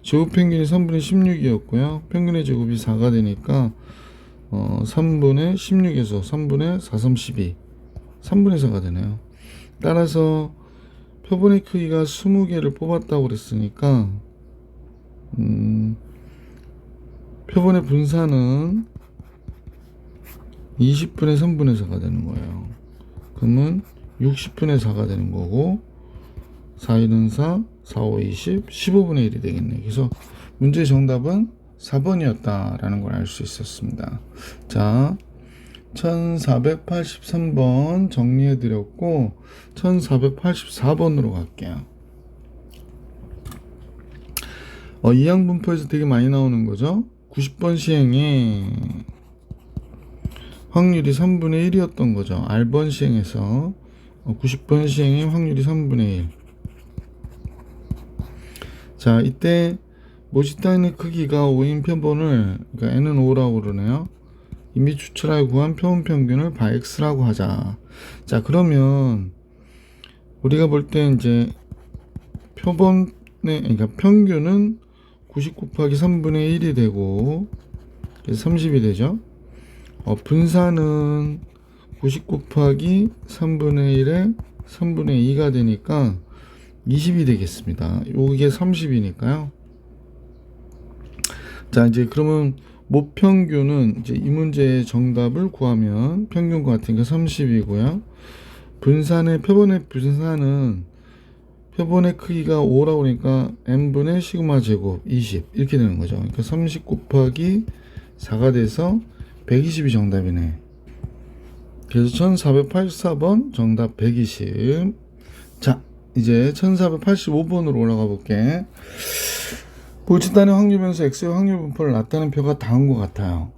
제곱 평균이 3분의 16이었고요. 평균의 제곱이 4가 되니까 3분의 16에서 3분의 4, 3, 12, 3분의 4가 되네요. 따라서 표본의 크기가 20개를 뽑았다고 그랬으니까 표본의 분산은 20분의 3분의 4가 되는 거예요. 그러면 60분의 4가 되는 거고, 4, 1은 4, 4, 5, 20, 15분의 1이 되겠네요. 그래서 문제의 정답은 4번이었다라는 걸 알 수 있었습니다. 자, 1483번 정리해드렸고 1484번으로 갈게요. 이항분포에서 되게 많이 나오는 거죠. 90번 시행에 확률이 3분의 1이었던 거죠. R번 시행에서 90번 시행에 확률이 3분의 1. 자, 이때 모집단의 크기가 5인 표본을, 그러니까 n은 5라고 그러네요. 이미 추출하여 구한 표본 평균을 바X라고 하자. 자, 그러면 우리가 볼 때 이제 표본의, 그러니까 평균은 90 곱하기 3분의 1이 되고, 그래서 30이 되죠. 분산은 90 곱하기 3분의 1에 3분의 2가 되니까 20이 되겠습니다. 이게 30이니까요. 자, 이제 그러면 모평균은 이제 이 문제의 정답을 구하면 평균과 같으니까 30이고요. 분산의 표본의 분산은 표본의 크기가 5라고 그러니까 n분의 시그마 제곱 20 이렇게 되는 거죠. 그러니까 30 곱하기 4가 돼서 120이 정답이네. 그래서 1484번 정답 120. 자, 이제 1485번으로 올라가 볼게. 모집단의 확률 변수 X의 확률 분포를 나타낸 표가 다음과 같아요.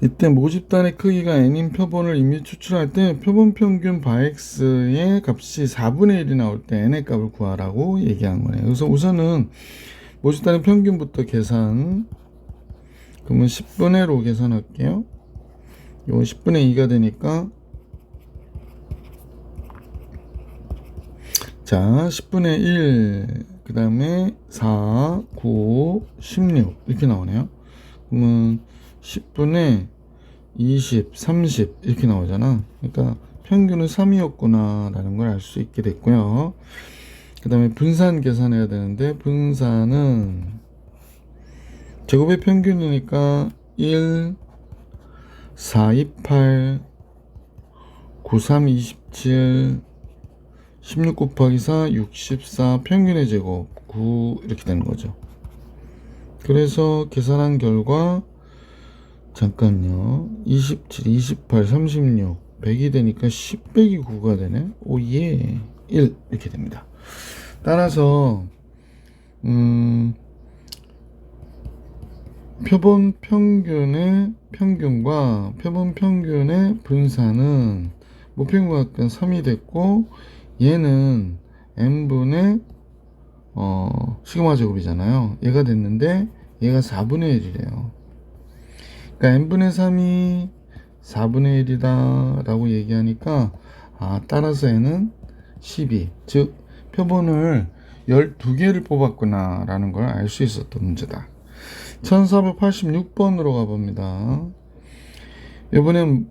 이때 모집단의 크기가 n인 표본을 이미 추출할 때 표본 평균 바X의 값이 4분의 1이 나올 때 n의 값을 구하라고 얘기한 거네요. 그래서 우선은 모집단의 평균부터 계산. 그러면 10분의 1로 계산할게요. 이건 10분의 2가 되니까, 자, 10분의 1, 그 다음에 4, 9, 16 이렇게 나오네요. 그러면 10분의 20, 30 이렇게 나오잖아. 그러니까 평균은 3이었구나 라는 걸 알 수 있게 됐고요. 그 다음에 분산 계산해야 되는데, 분산은 제곱의 평균이니까 1, 4, 28, 9, 3, 27, 16 곱하기 4, 64, 평균의 제곱 9 이렇게 되는 거죠. 그래서 계산한 결과, 잠깐요, 27, 28, 36, 100이 되니까 10 빼기 9가 되네. 오예, 1 이렇게 됩니다. 따라서 표본 평균의 평균과 표본 평균의 분산은 모평균과 같은 3이 됐고, 얘는 n분의 시그마 제곱이잖아요. 얘가 됐는데 얘가 4분의 1이래요. 그러니까 n분의 3이 4분의 1이다 라고 얘기하니까, 따라서 n은 12, 즉 표본을 12개를 뽑았구나 라는 걸 알 수 있었던 문제다. 1486번으로 가봅니다. 이번엔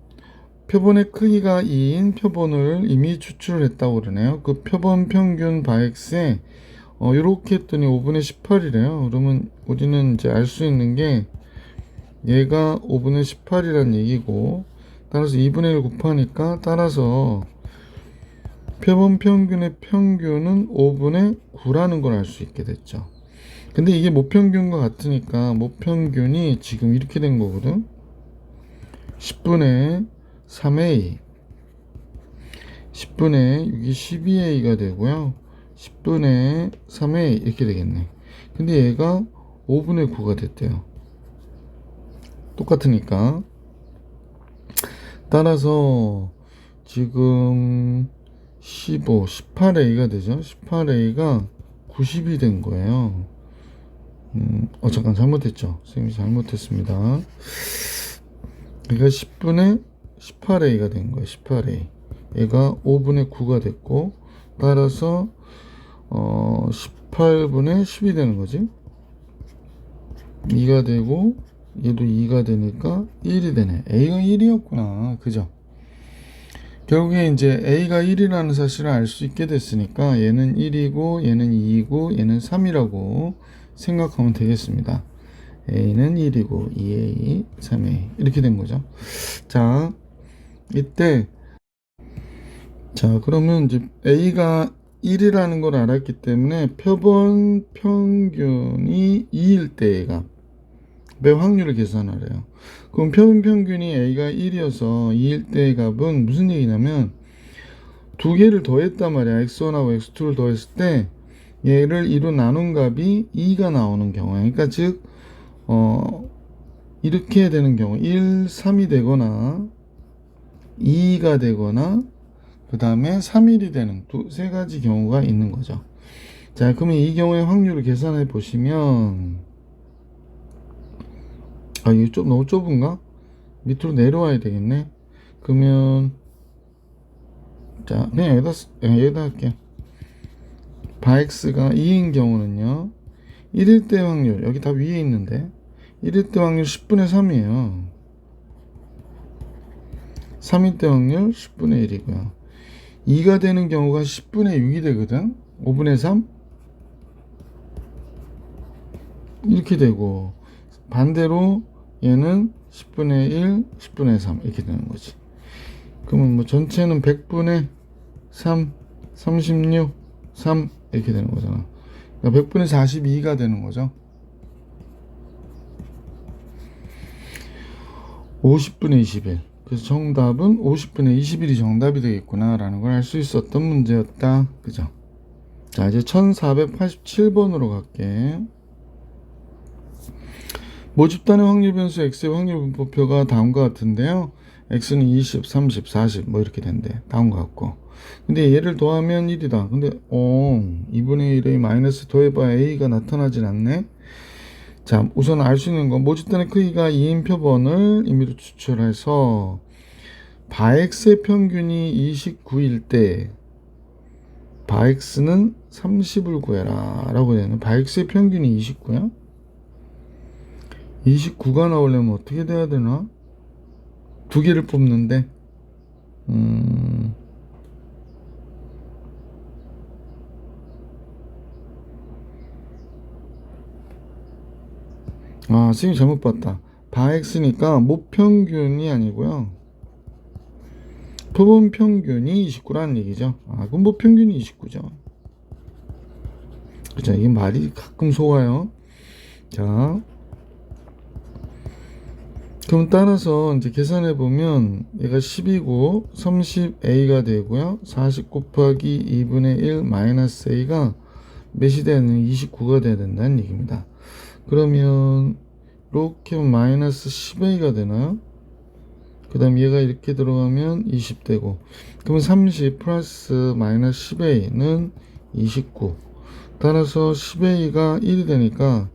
표본의 크기가 2인 표본을 이미 추출을 했다고 그러네요. 그 표본 평균 바X에 이렇게 했더니 5분의 18이래요. 그러면 우리는 이제 알 수 있는 게 얘가 5분의 18이란 얘기고, 따라서 2분의 1 곱하니까, 따라서 표본 평균의 평균은 5분의 9라는 걸 알 수 있게 됐죠. 근데 이게 모평균과 같으니까 모평균이 지금 이렇게 된 거거든. 10분의 3a, 10분의 6이 12a가 되고요. 10분의 3a 이렇게 되겠네. 근데 얘가 5분의 9가 됐대요. 똑같으니까. 따라서 지금 15, 18a가 되죠. 18a가 90이 된 거예요. 잠깐 잘못했죠. 선생님이 잘못했습니다. 그러니까 10분의 18a가 된 거예요. 18a. 얘가 5분의 9가 됐고, 따라서 18분의 10이 되는 거지. 2가 되고, 얘도 2가 되니까 1이 되네. a가 1이었구나. 그죠? 결국에 이제 a가 1이라는 사실을 알 수 있게 됐으니까 얘는 1이고 얘는 2이고 얘는 3이라고 생각하면 되겠습니다. a는 1이고 2a, 3a 이렇게 된 거죠. 자, 이때, 자, 그러면 이제 a가 1이라는 걸 알았기 때문에 표본 평균이 2일 때의 값, 매 확률을 계산하래요. 그럼 표본 평균이 A가 1이어서 2일 때의 값은 무슨 얘기냐면 두 개를 더했단 말이야. x1하고 x2를 더했을 때 얘를 2로 나눈 값이 2가 나오는 경우야. 그러니까 즉 이렇게 되는 경우 1, 3이 되거나 2가 되거나 그 다음에 3일이 되는 세 가지 경우가 있는 거죠. 자, 그러면 이 경우의 확률을 계산해 보시면 이게 좀 너무 좁은가? 밑으로 내려와야 되겠네. 그러면 자, 그냥 여기다 할게요. 바x가 2인 경우는요 1일 때 확률, 여기 다 위에 있는데 1일 때 확률 10분의 3이에요 3일 때 확률 10분의 1이고요 2가 되는 경우가 10분의 6이 되거든. 5분의 3 이렇게 되고 반대로 얘는 10분의 1, 10분의 3 이렇게 되는 거지. 그러면 뭐 전체는 100분의 3, 36, 3 이렇게 되는 거잖아. 그러니까 100분의 42가 되는 거죠. 50분의 21. 그래서 정답은 50분의 21이 정답이 되겠구나 라는 걸 알 수 있었던 문제였다. 그죠? 자, 이제 1487번으로 갈게. 모집단의 확률 변수 x의 확률 분포표가 다음과 같은데요. x는 20, 30, 40 뭐 이렇게 된대. 다음과 같고. 근데 얘를 더하면 1이다. 근데 2분의 1에 마이너스 더해봐 a가 나타나진 않네. 자, 우선 알 수 있는 건 모집단의 크기가 2인 표본을 임의로 추출해서 바x의 평균이 29일 때 바x는 30을 구해라 라고 되는. 바x의 평균이 29야? 29가 나오려면 어떻게 돼야 되나? 두 개를 뽑는데 선생님 잘못 봤다. 바x니까 모평균이 아니고요 표본 평균이 29라는 얘기죠. 그럼 모평균이 29죠. 그죠? 이게 말이 가끔 속아요. 자, 그럼 따라서 이제 계산해 보면 얘가 10이고 30a가 되고요. 40 곱하기 2분의 1 마이너스 a가 몇이 되는 29가 돼야 된다는 얘기입니다. 그러면 이렇게 하면 마이너스 10a가 되나요? 그 다음 얘가 이렇게 들어가면 20 되고 그러면 30 플러스 마이너스 10a는 29. 따라서 10a가 1이 되니까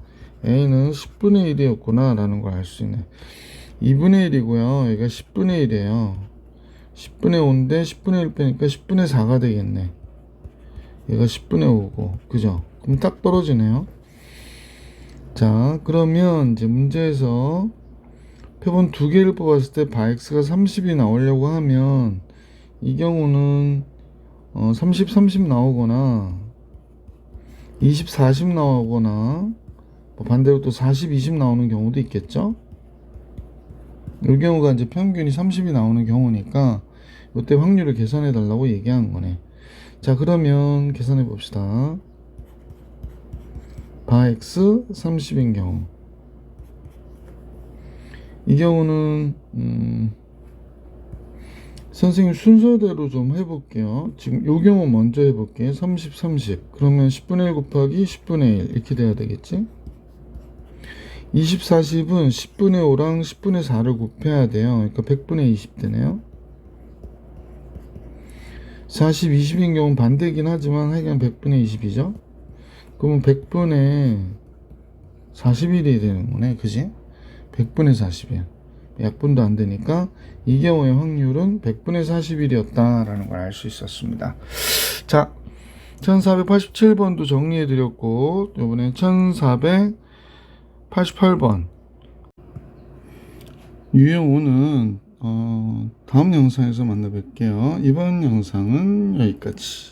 a는 10분의 1이었구나 라는 걸 알 수 있네. 2분의 1이고요 얘가 10분의 1이에요 10분의 5인데 10분의 1 빼니까 10분의 4가 되겠네. 얘가 10분의 5고 그죠? 그럼 딱 떨어지네요. 자, 그러면 이제 문제에서 표본 두 개를 뽑았을 때 바x가 30이 나오려고 하면 이 경우는 30, 30 나오거나 20, 40 나오거나 반대로 또 40, 20 나오는 경우도 있겠죠. 이 경우가 이제 평균이 30이 나오는 경우니까 이때 확률을 계산해 달라고 얘기한 거네. 자, 그러면 계산해 봅시다. 바x 30인 경우 이 경우는 선생님 순서대로 좀 해볼게요. 지금 요 경우 먼저 해볼게요. 30, 30 그러면 10분의 1 곱하기 10분의 1 이렇게 돼야 되겠지. 20, 40은 10분의 5랑 10분의 4를 곱해야 돼요. 그러니까 100분의 20 되네요. 40, 20인 경우는 반대긴 하지만 하여간 100분의 20이죠. 그러면 100분의 41이 되는 거네. 그지? 100분의 41. 약분도 안 되니까 이 경우의 확률은 100분의 41이었다 라는 걸 알 수 있었습니다. 자, 1487번도 정리해 드렸고 이번에 1488번 유형 5는 다음 영상에서 만나 뵐게요. 이번 영상은 여기까지.